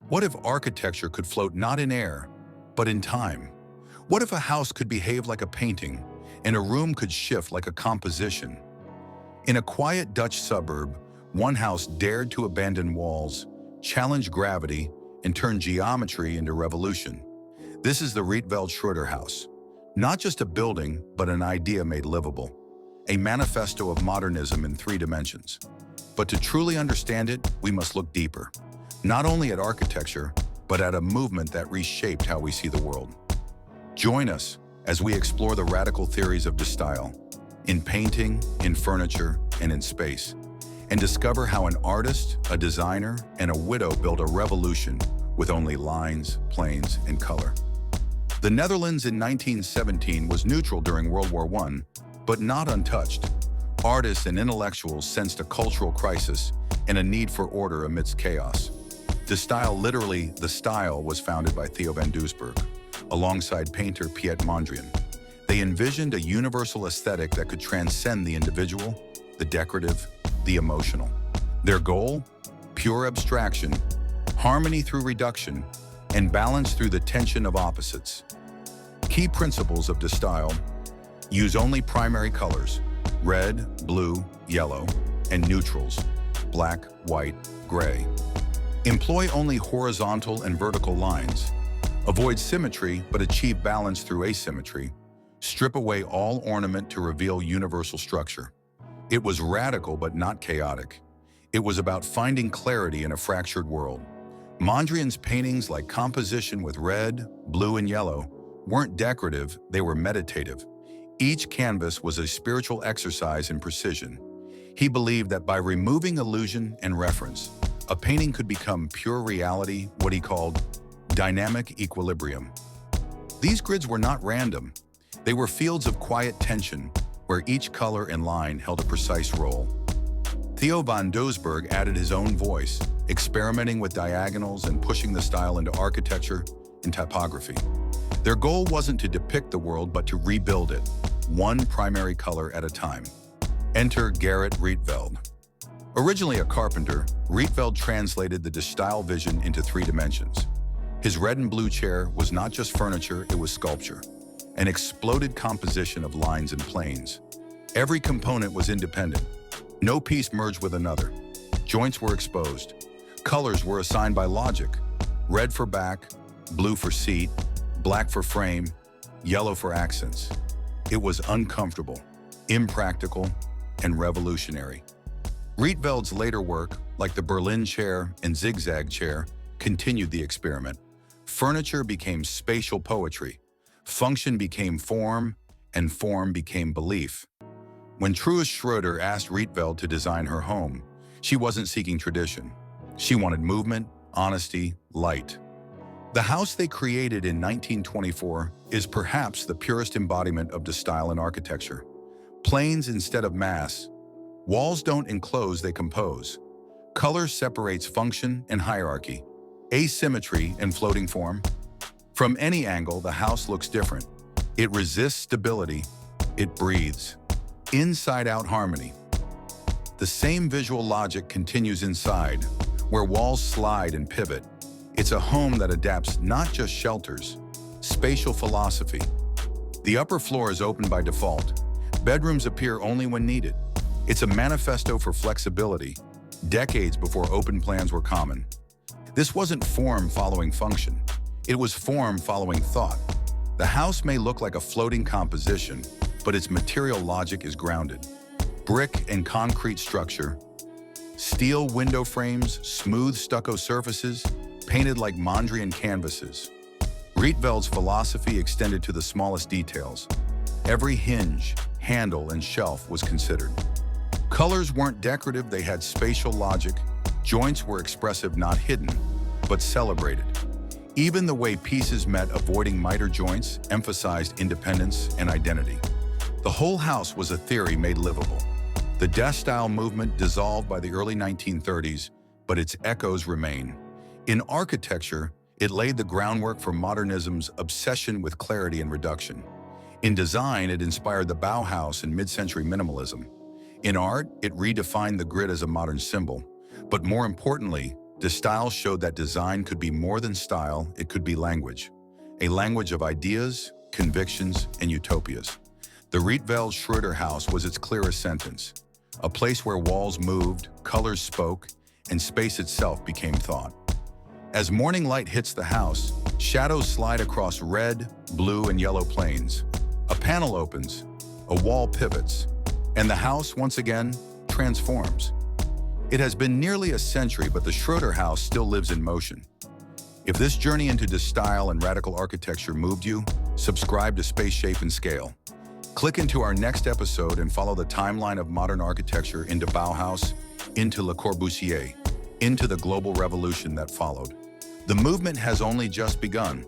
What if architecture could float not in air, but in time? What if a house could behave like a painting, and a room could shift like a composition? In a quiet Dutch suburb, one house dared to abandon walls, challenge gravity, and turn geometry into revolution. This is the Rietveld and Schröder House. Not just a building, but an idea made livable. A manifesto of modernism in 3 dimensions. But to truly understand it, we must look deeper. Not only at architecture, but at a movement that reshaped how we see the world. Join us as we explore the radical theories of style, in painting, in furniture, and in space, and discover how an artist, a designer, and a widow built a revolution with only lines, planes, and color. The Netherlands in 1917 was neutral during World War I, but not untouched. Artists and intellectuals sensed a cultural crisis and a need for order amidst chaos. The Stijl was founded by Theo van Doesburg, alongside painter Piet Mondrian. They envisioned a universal aesthetic that could transcend the individual, the decorative, the emotional. Their goal? Pure abstraction, harmony through reduction, and balance through the tension of opposites. Key principles of Stijl: use only primary colors, red, blue, yellow, and neutrals, black, white, gray. Employ only horizontal and vertical lines. Avoid symmetry, but achieve balance through asymmetry. Strip away all ornament to reveal universal structure. It was radical but not chaotic. It was about finding clarity in a fractured world. Mondrian's paintings, like composition with red, blue, and yellow, weren't decorative, they were meditative. Each canvas was a spiritual exercise in precision. He believed that by removing illusion and reference, a painting could become pure reality, what he called dynamic equilibrium. These grids were not random. They were fields of quiet tension, where each color and line held a precise role. Theo van Doesburg added his own voice, experimenting with diagonals and pushing the style into architecture and typography. Their goal wasn't to depict the world, but to rebuild it, one primary color at a time. Enter Gerrit Rietveld. Originally a carpenter, Rietveld translated the Stijl vision into 3 dimensions. His red and blue chair was not just furniture, it was sculpture, an exploded composition of lines and planes. Every component was independent. No piece merged with another. Joints were exposed. Colors were assigned by logic. Red for back, blue for seat, black for frame, yellow for accents. It was uncomfortable, impractical, and revolutionary. Rietveld's later work, like the Berlin chair and zigzag chair, continued the experiment. Furniture became spatial poetry. Function became form, and form became belief. When Truus Schröder asked Rietveld to design her home, she wasn't seeking tradition. She wanted movement, honesty, light. The house they created in 1924 is perhaps the purest embodiment of style in architecture. Planes instead of mass. Walls don't enclose, they compose. Color separates function and hierarchy. Asymmetry and floating form. From any angle, the house looks different. It resists stability. It breathes. Inside-out harmony. The same visual logic continues inside, where walls slide and pivot. It's a home that adapts not just shelters, spatial philosophy. The upper floor is open by default. Bedrooms appear only when needed. It's a manifesto for flexibility, decades before open plans were common. This wasn't form following function. It was form following thought. The house may look like a floating composition, but its material logic is grounded. Brick and concrete structure, steel window frames, smooth stucco surfaces, painted like Mondrian canvases. Rietveld's philosophy extended to the smallest details. Every hinge, handle, and shelf was considered. Colors weren't decorative, they had spatial logic. Joints were expressive, not hidden, but celebrated. Even the way pieces met, avoiding miter joints, emphasized independence and identity. The whole house was a theory made livable. The style movement dissolved by the early 1930s, but its echoes remain. In architecture, it laid the groundwork for modernism's obsession with clarity and reduction. In design, it inspired the Bauhaus and mid-century minimalism. In art, it redefined the grid as a modern symbol. But more importantly, De Stijl showed that design could be more than style, it could be language. A language of ideas, convictions, and utopias. The Rietveld Schröder House was its clearest sentence. A place where walls moved, colors spoke, and space itself became thought. As morning light hits the house, shadows slide across red, blue, and yellow planes. A panel opens, a wall pivots, and the house, once again, transforms. It has been nearly a century, but the Schröder House still lives in motion. If this journey into De Stijl and radical architecture moved you, subscribe to Space, Shape, and Scale. Click into our next episode and follow the timeline of modern architecture into Bauhaus, into Le Corbusier, into the global revolution that followed. The movement has only just begun.